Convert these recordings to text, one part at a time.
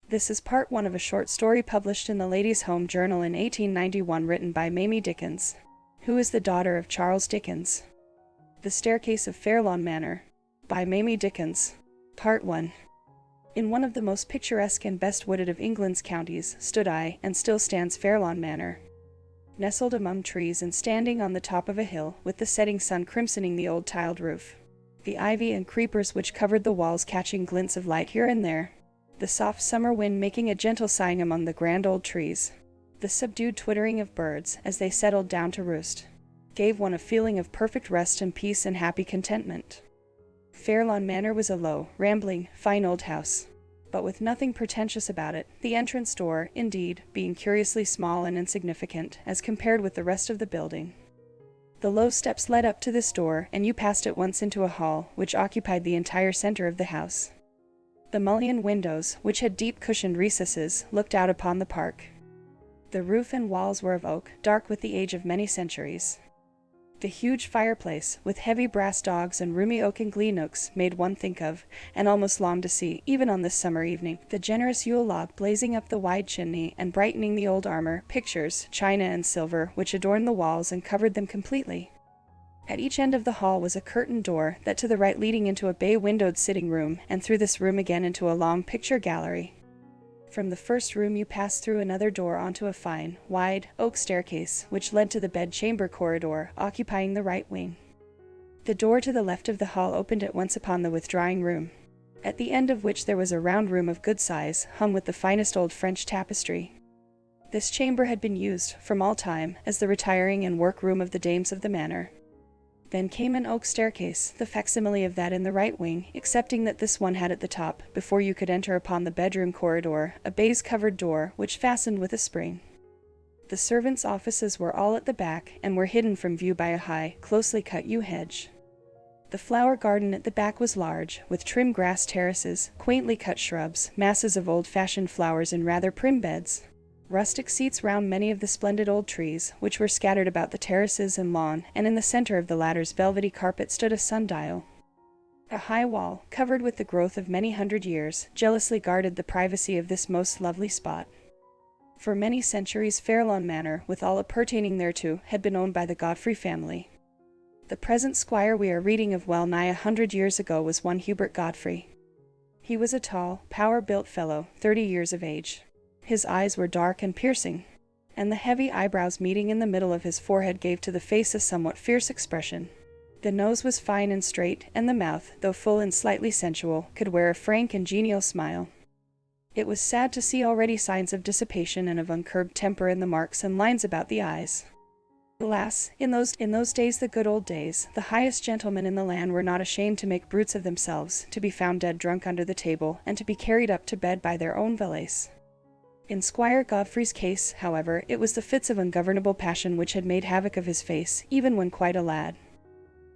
This is part one of a short story published in the Ladies' Home Journal in 1891 written by Mamie Dickens, who is the daughter of Charles Dickens. The Staircase of Fairlawn Manor, by Mamie Dickens. Part 1. In one of the most picturesque and best wooded of England's counties stood and still stands Fairlawn Manor. Nestled among trees and standing on the top of a hill, with the setting sun crimsoning the old tiled roof, the ivy and creepers which covered the walls catching glints of light here and there, the soft summer wind making a gentle sighing among the grand old trees, the subdued twittering of birds as they settled down to roost, gave one a feeling of perfect rest and peace and happy contentment. Fairlawn Manor was a low, rambling, fine old house, but with nothing pretentious about it, the entrance door, indeed, being curiously small and insignificant as compared with the rest of the building. The low steps led up to this door, and you passed at once into a hall which occupied the entire center of the house. The mullioned windows, which had deep cushioned recesses, looked out upon the park. The roof and walls were of oak, dark with the age of many centuries. The huge fireplace, with heavy brass dogs and roomy oaken glee nooks, made one think of, and almost long to see, even on this summer evening, the generous Yule log blazing up the wide chimney and brightening the old armor, pictures, china and silver, which adorned the walls and covered them completely. At each end of the hall was a curtained door, that to the right leading into a bay-windowed sitting room, and through this room again into a long picture gallery. From the first room you passed through another door onto a fine, wide, oak staircase, which led to the bed-chamber corridor, occupying the right wing. The door to the left of the hall opened at once upon the withdrawing room, at the end of which there was a round room of good size, hung with the finest old French tapestry. This chamber had been used, from all time, as the retiring and work-room of the dames of the manor. Then came an oak staircase, the facsimile of that in the right wing, excepting that this one had at the top, before you could enter upon the bedroom corridor, a baize-covered door, which fastened with a spring. The servants' offices were all at the back, and were hidden from view by a high, closely cut yew hedge. The flower garden at the back was large, with trim grass terraces, quaintly cut shrubs, masses of old-fashioned flowers in rather prim beds, rustic seats round many of the splendid old trees, which were scattered about the terraces and lawn, and in the center of the latter's velvety carpet stood a sundial. A high wall, covered with the growth of many hundred years, jealously guarded the privacy of this most lovely spot. For many centuries Fairlawn Manor, with all appertaining thereto, had been owned by the Godfrey family. The present squire we are reading of well nigh 100 years ago was one Hubert Godfrey. He was a tall, power-built fellow, 30 years of age. His eyes were dark and piercing, and the heavy eyebrows meeting in the middle of his forehead gave to the face a somewhat fierce expression. The nose was fine and straight, and the mouth, though full and slightly sensual, could wear a frank and genial smile. It was sad to see already signs of dissipation and of uncurbed temper in the marks and lines about the eyes. Alas, in those days, the good old days, the highest gentlemen in the land were not ashamed to make brutes of themselves, to be found dead drunk under the table, and to be carried up to bed by their own valets. In Squire Godfrey's case, however, it was the fits of ungovernable passion which had made havoc of his face, even when quite a lad.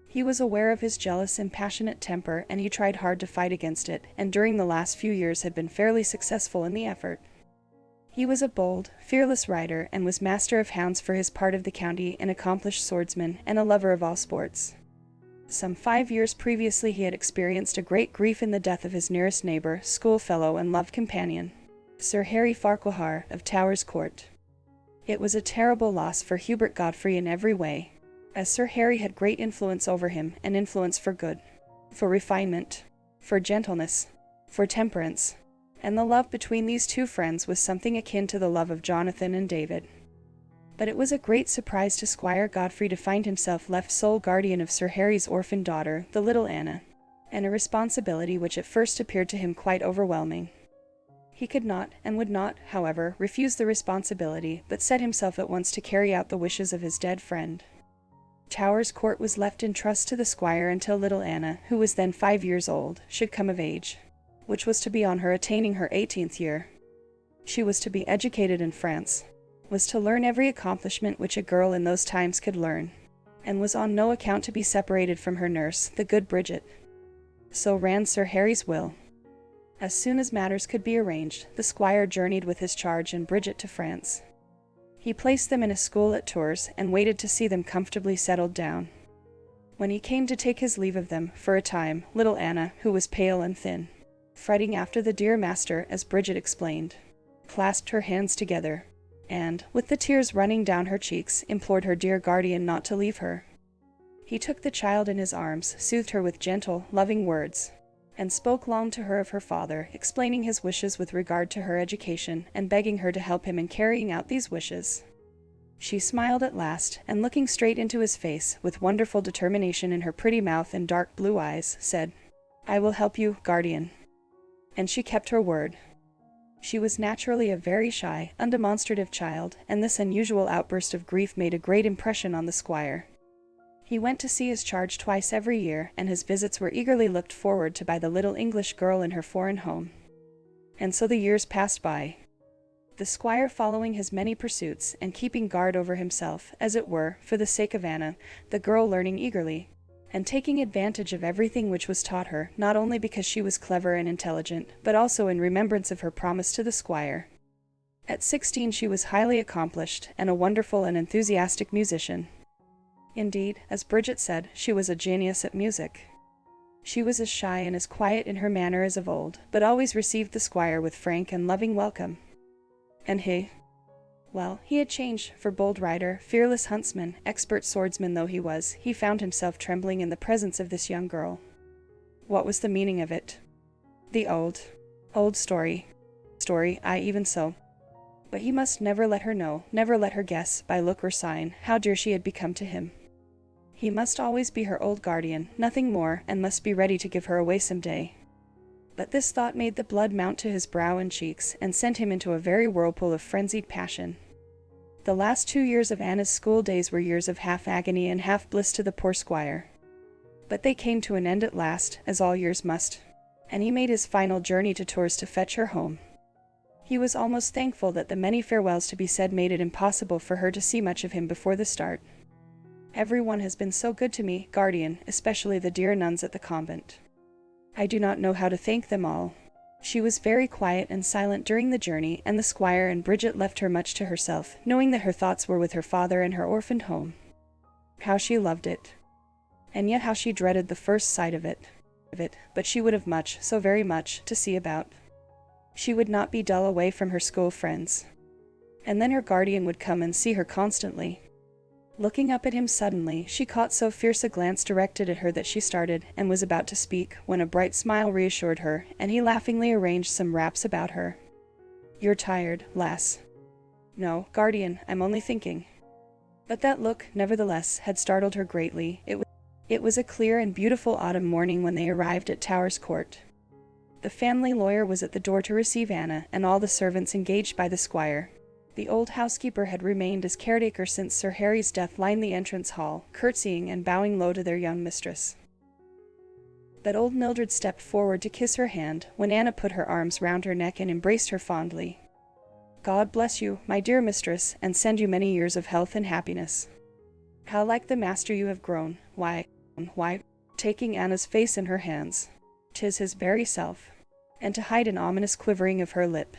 He was aware of his jealous and passionate temper, and he tried hard to fight against it, and during the last few years had been fairly successful in the effort. He was a bold, fearless rider, and was master of hounds for his part of the county, an accomplished swordsman, and a lover of all sports. Some 5 years previously he had experienced a great grief in the death of his nearest neighbor, schoolfellow, and love companion, Sir Harry Farquhar, of Towers Court. It was a terrible loss for Hubert Godfrey in every way, as Sir Harry had great influence over him, an influence for good, for refinement, for gentleness, for temperance, and the love between these two friends was something akin to the love of Jonathan and David. But it was a great surprise to Squire Godfrey to find himself left sole guardian of Sir Harry's orphan daughter, the little Anna, and a responsibility which at first appeared to him quite overwhelming. He could not, and would not, however, refuse the responsibility, but set himself at once to carry out the wishes of his dead friend. Towers Court was left in trust to the squire until little Anna, who was then 5 years old, should come of age, which was to be on her attaining her 18th year. She was to be educated in France, was to learn every accomplishment which a girl in those times could learn, and was on no account to be separated from her nurse, the good Bridget. So ran Sir Harry's will. As soon as matters could be arranged, the squire journeyed with his charge and Bridget to France. He placed them in a school at Tours, and waited to see them comfortably settled down. When he came to take his leave of them, for a time, little Anna, who was pale and thin, fretting after the dear master, as Bridget explained, clasped her hands together, and, with the tears running down her cheeks, implored her dear guardian not to leave her. He took the child in his arms, soothed her with gentle, loving words, and spoke long to her of her father, explaining his wishes with regard to her education, and begging her to help him in carrying out these wishes. She smiled at last, and looking straight into his face, with wonderful determination in her pretty mouth and dark blue eyes, said, "I will help you, guardian." And she kept her word. She was naturally a very shy, undemonstrative child, and this unusual outburst of grief made a great impression on the squire. He went to see his charge twice every year, and his visits were eagerly looked forward to by the little English girl in her foreign home. And so the years passed by, the squire following his many pursuits, and keeping guard over himself, as it were, for the sake of Anna, the girl learning eagerly, and taking advantage of everything which was taught her, not only because she was clever and intelligent, but also in remembrance of her promise to the squire. At 16 she was highly accomplished, and a wonderful and enthusiastic musician. Indeed, as Bridget said, she was a genius at music. She was as shy and as quiet in her manner as of old, but always received the squire with frank and loving welcome. And he had changed, for bold rider, fearless huntsman, expert swordsman though he was, he found himself trembling in the presence of this young girl. What was the meaning of it? The old story, even so. But he must never let her know, never let her guess, by look or sign, how dear she had become to him. He must always be her old guardian, nothing more, and must be ready to give her away some day. But this thought made the blood mount to his brow and cheeks, and sent him into a very whirlpool of frenzied passion. The last 2 years of Anna's school days were years of half agony and half bliss to the poor squire. But they came to an end at last, as all years must, and he made his final journey to Tours to fetch her home. He was almost thankful that the many farewells to be said made it impossible for her to see much of him before the start. "Everyone has been so good to me, guardian, especially the dear nuns at the convent. I do not know how to thank them all." She was very quiet and silent during the journey, and the squire and Bridget left her much to herself, knowing that her thoughts were with her father and her orphaned home. How she loved it! And yet how she dreaded the first sight of it. But she would have much, so very much, to see about. She would not be dull away from her school friends. And then her guardian would come and see her constantly. Looking up at him suddenly, she caught so fierce a glance directed at her that she started, and was about to speak, when a bright smile reassured her, and he laughingly arranged some wraps about her. "You're tired, lass." "No, guardian, I'm only thinking." But that look, nevertheless, had startled her greatly. It was a clear and beautiful autumn morning when they arrived at Towers Court. The family lawyer was at the door to receive Anna, and all the servants engaged by the squire. The old housekeeper had remained as caretaker since Sir Harry's death lined the entrance hall, curtsying and bowing low to their young mistress. But old Mildred stepped forward to kiss her hand, when Anna put her arms round her neck and embraced her fondly. "God bless you, my dear mistress, and send you many years of health and happiness. How like the master you have grown, why, taking Anna's face in her hands. 'Tis his very self." And to hide an ominous quivering of her lip,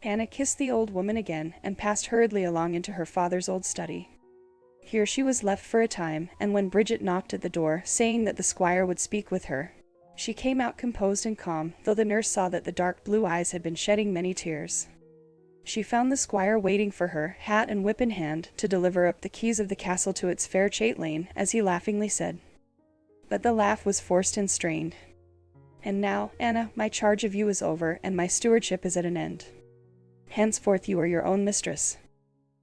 Anna kissed the old woman again, and passed hurriedly along into her father's old study. Here she was left for a time, and when Bridget knocked at the door, saying that the squire would speak with her, she came out composed and calm, though the nurse saw that the dark blue eyes had been shedding many tears. She found the squire waiting for her, hat and whip in hand, to deliver up the keys of the castle to its fair chatelane, as he laughingly said. But the laugh was forced and strained. "And now, Anna, my charge of you is over, and my stewardship is at an end. Henceforth you are your own mistress.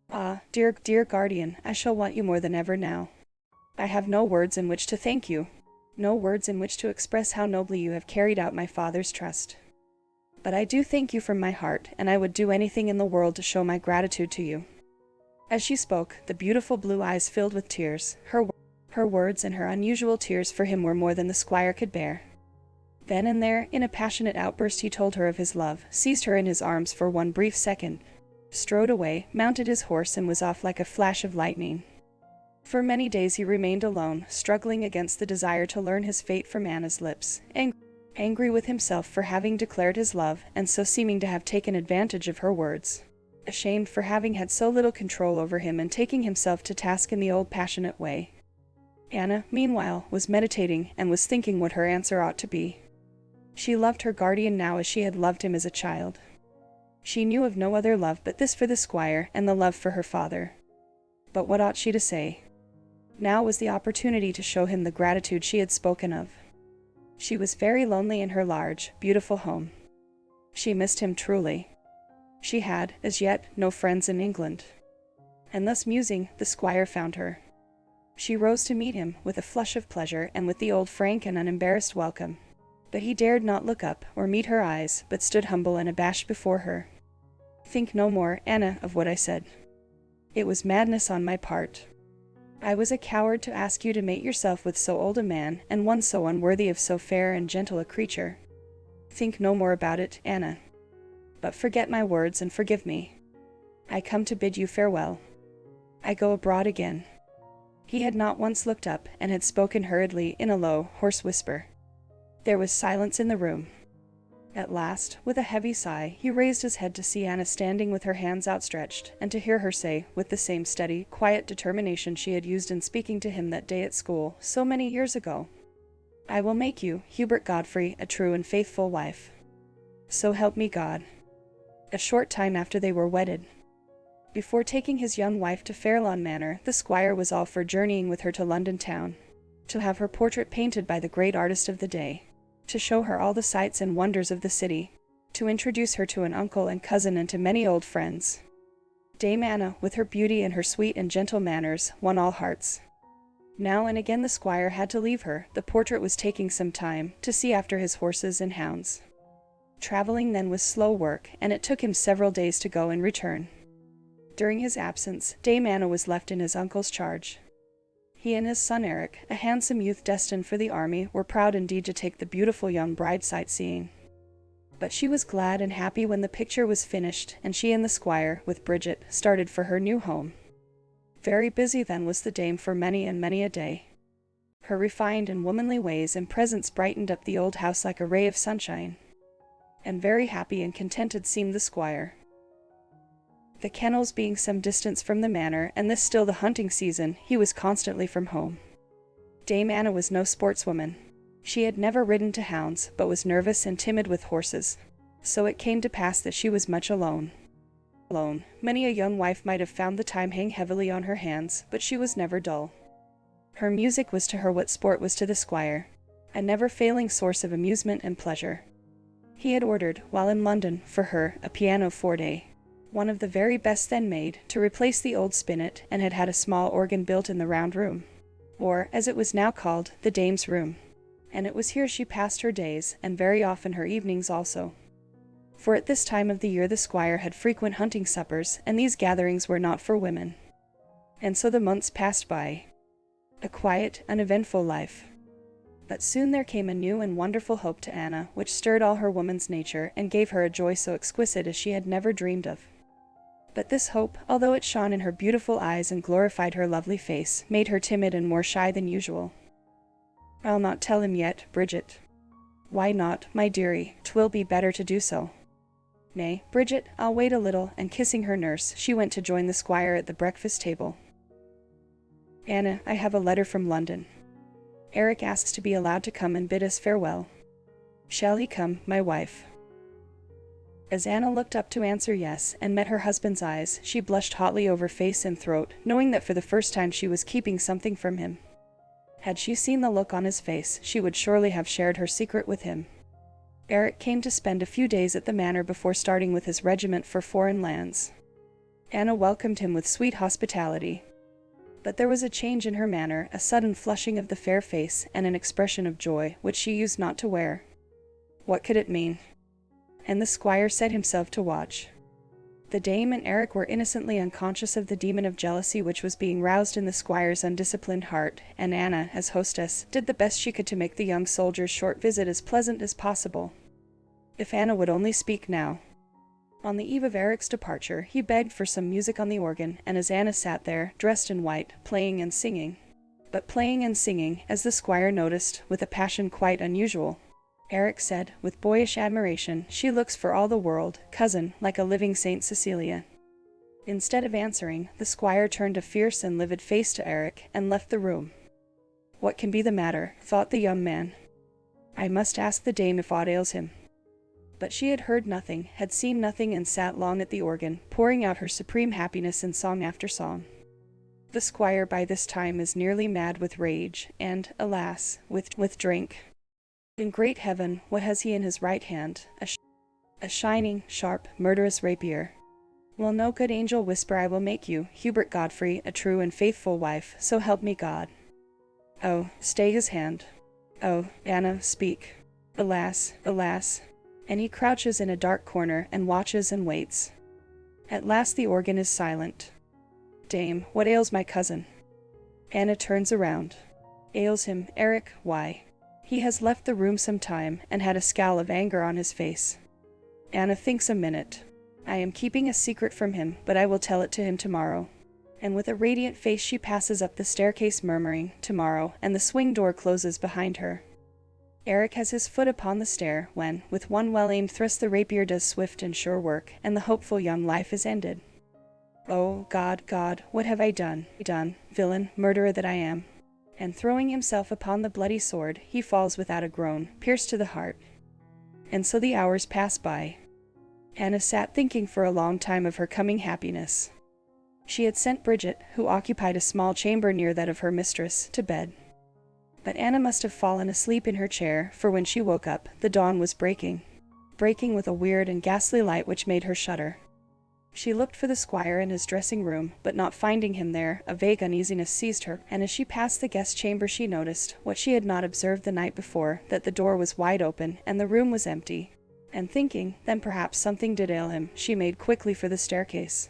Ah, dear guardian, I shall want you more than ever now. I have no words in which to thank you, no words in which to express how nobly you have carried out my father's trust. But I do thank you from my heart, and I would do anything in the world to show my gratitude to you." As she spoke, the beautiful blue eyes filled with tears. Her words and her unusual tears for him were more than the squire could bear. Then and there, in a passionate outburst, he told her of his love, seized her in his arms for one brief second, strode away, mounted his horse, and was off like a flash of lightning. For many days he remained alone, struggling against the desire to learn his fate from Anna's lips, angry with himself for having declared his love, and so seeming to have taken advantage of her words, ashamed for having had so little control over him, and taking himself to task in the old passionate way. Anna, meanwhile, was meditating, and was thinking what her answer ought to be. She loved her guardian now as she had loved him as a child. She knew of no other love but this for the squire and the love for her father. But what ought she to say? Now was the opportunity to show him the gratitude she had spoken of. She was very lonely in her large, beautiful home. She missed him truly. She had, as yet, no friends in England. And thus musing, the squire found her. She rose to meet him, with a flush of pleasure and with the old frank and unembarrassed welcome. But he dared not look up, or meet her eyes, but stood humble and abashed before her. Think no more, Anna, of what I said. It was madness on my part. I was a coward to ask you to mate yourself with so old a man, and one so unworthy of so fair and gentle a creature. Think no more about it, Anna. But forget my words and forgive me. I come to bid you farewell. I go abroad again." He had not once looked up, and had spoken hurriedly in a low, hoarse whisper. There was silence in the room. At last, with a heavy sigh, he raised his head to see Anna standing with her hands outstretched, and to hear her say, with the same steady, quiet determination she had used in speaking to him that day at school, so many years ago, "I will make you, Hubert Godfrey, a true and faithful wife. So help me God." A short time after they were wedded. Before taking his young wife to Fairlawn Manor, the squire was all for journeying with her to London town, to have her portrait painted by the great artist of the day, to show her all the sights and wonders of the city, to introduce her to an uncle and cousin and to many old friends. Dame Anna, with her beauty and her sweet and gentle manners, won all hearts. Now and again the squire had to leave her. The portrait was taking some time, to see after his horses and hounds. Traveling then was slow work, and it took him several days to go and return. During his absence, Dame Anna was left in his uncle's charge. He and his son Eric, a handsome youth destined for the army, were proud indeed to take the beautiful young bride sightseeing. But she was glad and happy when the picture was finished, and she and the squire, with Bridget, started for her new home. Very busy then was the dame for many and many a day. Her refined and womanly ways and presence brightened up the old house like a ray of sunshine. And very happy and contented seemed the squire. The kennels being some distance from the manor, and this still the hunting season, he was constantly from home. Dame Anna was no sportswoman. She had never ridden to hounds, but was nervous and timid with horses. So it came to pass that she was much alone. Many a young wife might have found the time hang heavily on her hands, but she was never dull. Her music was to her what sport was to the squire, a never-failing source of amusement and pleasure. He had ordered, while in London, for her, a pianoforte, one of the very best then made, to replace the old spinet, and had had a small organ built in the round room, or, as it was now called, the dame's room, and it was here she passed her days, and very often her evenings also. For at this time of the year the squire had frequent hunting suppers, and these gatherings were not for women. And so the months passed by. A quiet, uneventful life. But soon there came a new and wonderful hope to Anna, which stirred all her woman's nature, and gave her a joy so exquisite as she had never dreamed of. But this hope, although it shone in her beautiful eyes and glorified her lovely face, made her timid and more shy than usual. "I'll not tell him yet, Bridget." "Why not, my dearie? 'Twill be better to do so." "Nay, Bridget, I'll wait a little," and kissing her nurse, she went to join the squire at the breakfast table. "Anna, I have a letter from London. Eric asks to be allowed to come and bid us farewell. Shall he come, my wife?" As Anna looked up to answer yes, and met her husband's eyes, she blushed hotly over face and throat, knowing that for the first time she was keeping something from him. Had she seen the look on his face, she would surely have shared her secret with him. Eric came to spend a few days at the manor before starting with his regiment for foreign lands. Anna welcomed him with sweet hospitality. But there was a change in her manner, a sudden flushing of the fair face, and an expression of joy, which she used not to wear. What could it mean? And the squire set himself to watch. The dame and Eric were innocently unconscious of the demon of jealousy which was being roused in the squire's undisciplined heart, and Anna, as hostess, did the best she could to make the young soldier's short visit as pleasant as possible. If Anna would only speak now. On the eve of Eric's departure, he begged for some music on the organ, and as Anna sat there, dressed in white, playing and singing, as the squire noticed, with a passion quite unusual, Eric said, with boyish admiration, "She looks for all the world, cousin, like a living Saint Cecilia." Instead of answering, the squire turned a fierce and livid face to Eric, and left the room. "What can be the matter?" thought the young man. I must ask the dame if aught ails him." But she had heard nothing, had seen nothing, and sat long at the organ, pouring out her supreme happiness in song after song. The squire by this time is nearly mad with rage, and, alas, with drink. In great heaven, what has he in his right hand? A shining, sharp, murderous rapier. Will no good angel whisper, "I will make you, Hubert Godfrey, a true and faithful wife, so help me God"? Oh, stay his hand. Oh, Anna, speak. Alas, alas. And he crouches in a dark corner and watches and waits. At last the organ is silent. "Dame, what ails my cousin?" Anna turns around. Ails him, Eric, why? He has left the room some time, and had a scowl of anger on his face. Anna thinks a minute. "I am keeping a secret from him, but I will tell it to him tomorrow." And with a radiant face she passes up the staircase murmuring, "Tomorrow," and the swing door closes behind her. Eric has his foot upon the stair, when, with one well-aimed thrust, the rapier does swift and sure work, and the hopeful young life is ended. "Oh, God, God, what have I done? Villain, murderer that I am!" And throwing himself upon the bloody sword, he falls without a groan, pierced to the heart. And so the hours pass by. Anna sat thinking for a long time of her coming happiness. She had sent Bridget, who occupied a small chamber near that of her mistress, to bed. But Anna must have fallen asleep in her chair, for when she woke up, the dawn was breaking with a weird and ghastly light which made her shudder. She looked for the squire in his dressing room, but not finding him there, a vague uneasiness seized her, and as she passed the guest chamber she noticed, what she had not observed the night before, that the door was wide open, and the room was empty. And thinking, then perhaps something did ail him, she made quickly for the staircase.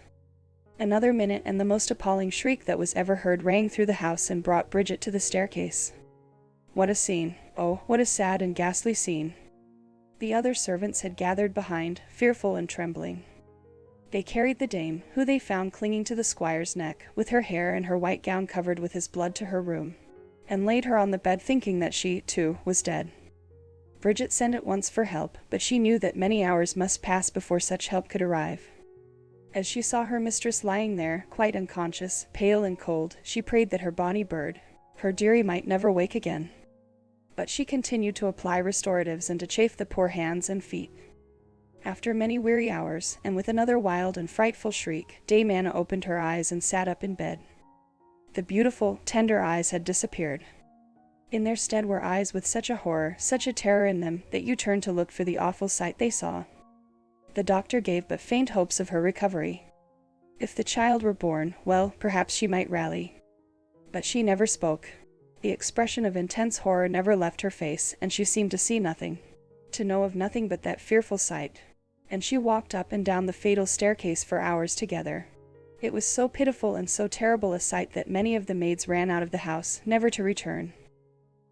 Another minute, and the most appalling shriek that was ever heard rang through the house and brought Bridget to the staircase. What a scene! Oh, what a sad and ghastly scene! The other servants had gathered behind, fearful and trembling. They carried the dame, who they found clinging to the squire's neck, with her hair and her white gown covered with his blood, to her room, and laid her on the bed, thinking that she, too, was dead. Bridget sent at once for help, but she knew that many hours must pass before such help could arrive. As she saw her mistress lying there, quite unconscious, pale and cold, she prayed that her bonny bird, her dearie, might never wake again. But she continued to apply restoratives and to chafe the poor hands and feet. After many weary hours, and with another wild and frightful shriek, Dame Anna opened her eyes and sat up in bed. The beautiful, tender eyes had disappeared. In their stead were eyes with such a horror, such a terror in them, that you turned to look for the awful sight they saw. The doctor gave but faint hopes of her recovery. If the child were born, well, perhaps she might rally. But she never spoke. The expression of intense horror never left her face, and she seemed to see nothing, to know of nothing but that fearful sight. And she walked up and down the fatal staircase for hours together. It was so pitiful and so terrible a sight that many of the maids ran out of the house, never to return.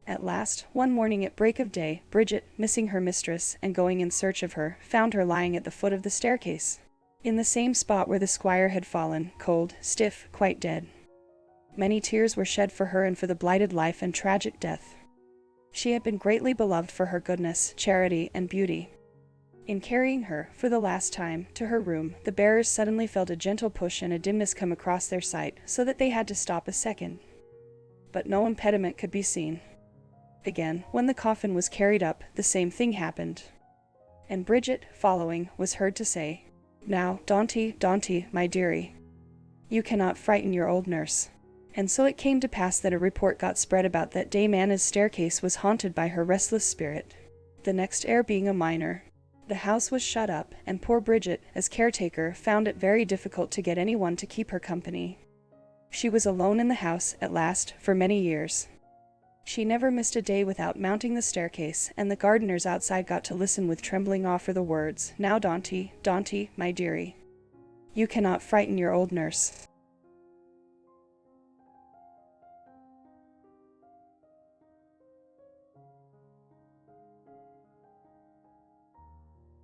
At last, one morning at break of day, Bridget, missing her mistress, and going in search of her, found her lying at the foot of the staircase, in the same spot where the squire had fallen, cold, stiff, quite dead. Many tears were shed for her and for the blighted life and tragic death. She had been greatly beloved for her goodness, charity, and beauty. In carrying her, for the last time, to her room, the bearers suddenly felt a gentle push and a dimness come across their sight, so that they had to stop a second. But no impediment could be seen. Again, when the coffin was carried up, the same thing happened. And Bridget, following, was heard to say, "Now, Daunty, my dearie, you cannot frighten your old nurse." And so it came to pass that a report got spread about that Dame Anna's staircase was haunted by her restless spirit. The next heir being a minor, the house was shut up, and poor Bridget, as caretaker, found it very difficult to get anyone to keep her company. She was alone in the house, at last, for many years. She never missed a day without mounting the staircase, and the gardeners outside got to listen with trembling awe for the words, "Now, Daunty, my dearie, you cannot frighten your old nurse."